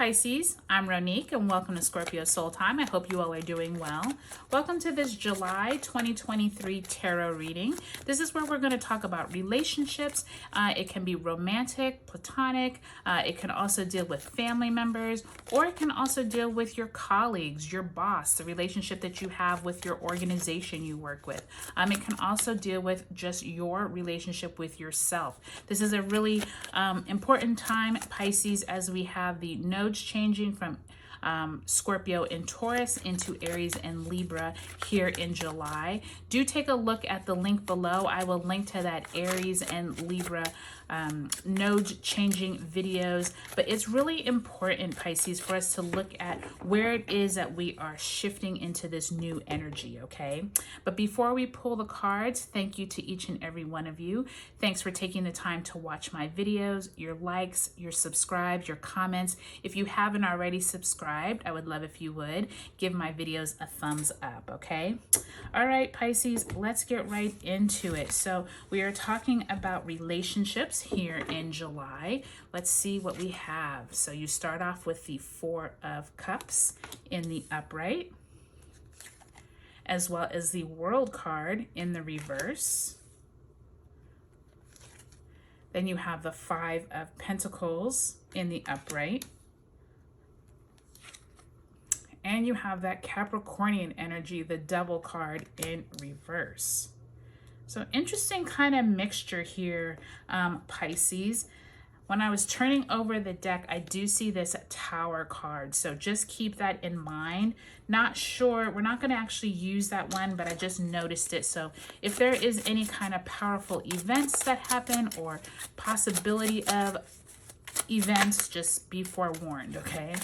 Pisces, I'm Ronique and welcome to Scorpio Soul Time. I hope you all are doing well. Welcome to this July 2023 tarot reading. This is where we're going to talk about relationships. It can be romantic, platonic. It can also deal with family members, or it can also deal with your colleagues, your boss, the relationship that you have with your organization you work with. It can also deal with just your relationship with yourself. This is a really important time, Pisces, as we have the nodes changing from Scorpio and Taurus into Aries and Libra here in July. Do take a look at the link below. I will link to that Aries and Libra nodes changing videos, but it's really important, Pisces, for us to look at where it is that we are shifting into this new energy, okay? But before we pull the cards, thank you to each and every one of you. Thanks for taking the time to watch my videos, your likes, your subscribes, your comments. If you haven't already subscribed, I would love if you would give my videos a thumbs up, okay? All right, Pisces, let's get right into it. So we are talking about relationships here in July. Let's see what we have. So you start off with the Four of Cups in the upright, as well as the World card in the reverse. Then you have the Five of Pentacles in the upright. And you have that Capricornian energy, the Devil card in reverse. So interesting kind of mixture here, Pisces. When I was turning over the deck, I do see this Tower card. So just keep that in mind. Not sure, we're not going to actually use that one, but I just noticed it. So if there is any kind of powerful events that happen or possibility of events, just be forewarned, okay?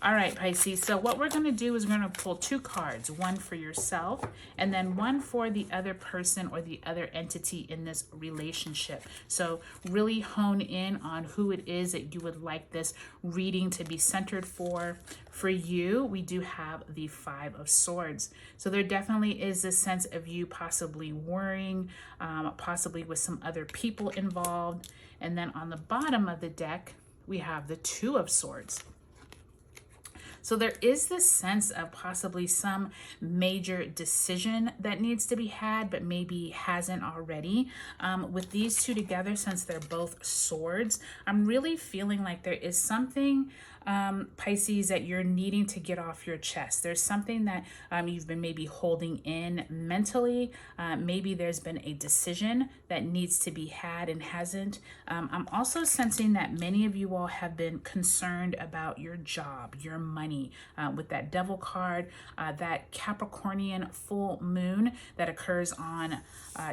All right, Pisces, so what we're going to do is we're going to pull two cards, one for yourself and then one for the other person or the other entity in this relationship. So really hone in on who it is that you would like this reading to be centered for. For you, we do have the Five of Swords. So there definitely is this sense of you possibly worrying, possibly with some other people involved. And then on the bottom of the deck, we have the Two of Swords. So there is this sense of possibly some major decision that needs to be had, but maybe hasn't already. With these two together, since they're both swords, I'm really feeling like there is something, Pisces, that you're needing to get off your chest. There's something that you've been maybe holding in mentally. Maybe there's been a decision that needs to be had and hasn't. I'm also sensing that many of you all have been concerned about your job, your money, with that Devil card, that Capricornian full moon that occurs on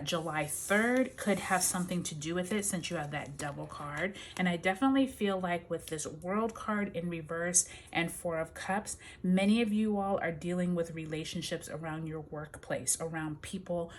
July 3rd could have something to do with it, since you have that Devil card. And I definitely feel like with this World card in reverse and Four of Cups, many of you all are dealing with relationships around your workplace, around people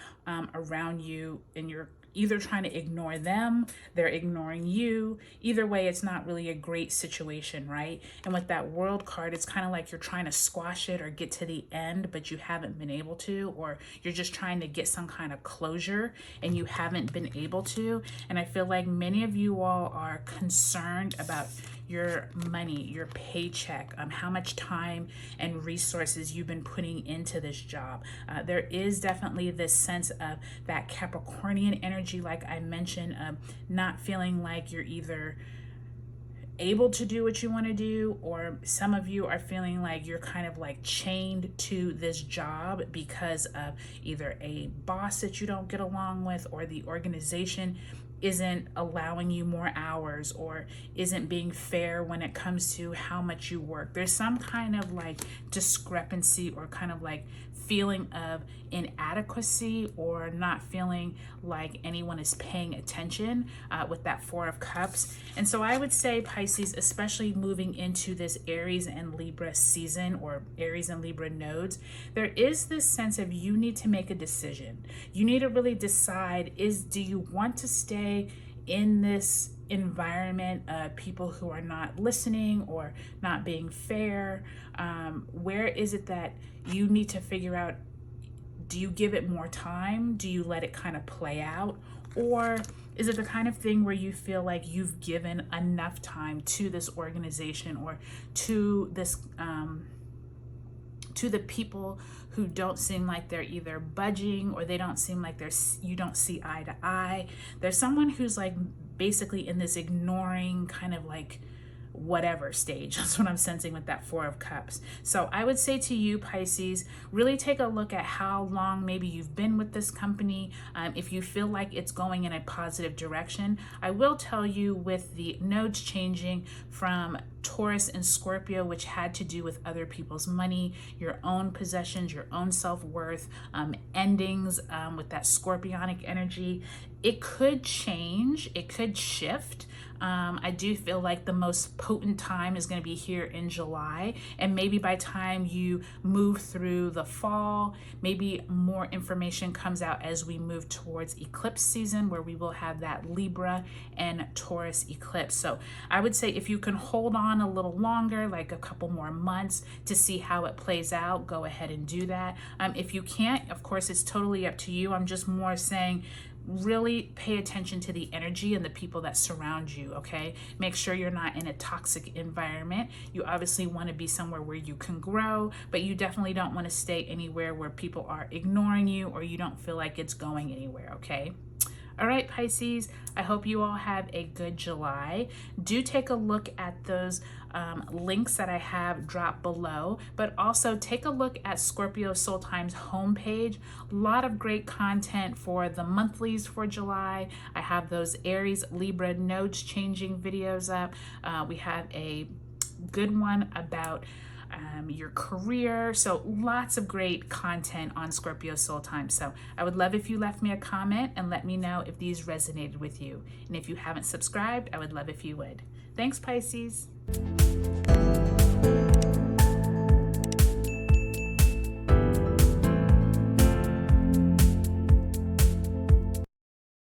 around you, and you're either trying to ignore them, they're ignoring you. Either way, it's not really a great situation, right? And with that World card, it's kind of like you're trying to squash it or get to the end, but you haven't been able to, or you're just trying to get some kind of closure and you haven't been able to. And I feel like many of you all are concerned about your money, your paycheck, how much time and resources you've been putting into this job. There is definitely this sense of that Capricornian energy, like I mentioned, not feeling like you're either able to do what you want to do, or some of you are feeling like you're kind of like chained to this job because of either a boss that you don't get along with, or the organization isn't allowing you more hours, or isn't being fair when it comes to how much you work. There's some kind of like discrepancy, or kind of like feeling of inadequacy, or not feeling like anyone is paying attention with that Four of Cups. And so I would say, Pisces, especially moving into this Aries and Libra season, or Aries and Libra nodes, there is this sense of you need to make a decision. You need to really decide, do you want to stay in this environment of people who are not listening or not being fair? Where is it that you need to figure out, do you give it more time? Do you let it kind of play out? Or is it the kind of thing where you feel like you've given enough time to this organization or to this, to the people who don't seem like they're either budging or they don't seem like you don't see eye to eye? There's someone who's like basically in this ignoring kind of like whatever stage. That's what I'm sensing with that Four of Cups. So I would say to you, Pisces, really take a look at how long maybe you've been with this company. If you feel like it's going in a positive direction. I will tell you, with the nodes changing from Taurus and Scorpio, which had to do with other people's money, your own possessions, your own self-worth, endings with that scorpionic energy, it could change, it could shift. I do feel like the most potent time is going to be here in July, and maybe by time you move through the fall, maybe more information comes out as we move towards eclipse season, where we will have that Libra and Taurus eclipse. So I would say if you can hold on a little longer, like a couple more months, to see how it plays out, go ahead and do that. If you can't, of course, it's totally up to you. I'm just more saying, really pay attention to the energy and the people that surround you, okay? Make sure you're not in a toxic environment. You obviously want to be somewhere where you can grow, but you definitely don't want to stay anywhere where people are ignoring you or you don't feel like it's going anywhere, okay? All right, Pisces, I hope you all have a good July. Do take a look at those links that I have dropped below, but also take a look at Scorpio Soul Time's homepage. A lot of great content for the monthlies for July. I have those Aries, Libra nodes changing videos up. We have a good one about your career. So lots of great content on Scorpio Soul Time. So I would love if you left me a comment and let me know if these resonated with you. And if you haven't subscribed, I would love if you would. Thanks, Pisces.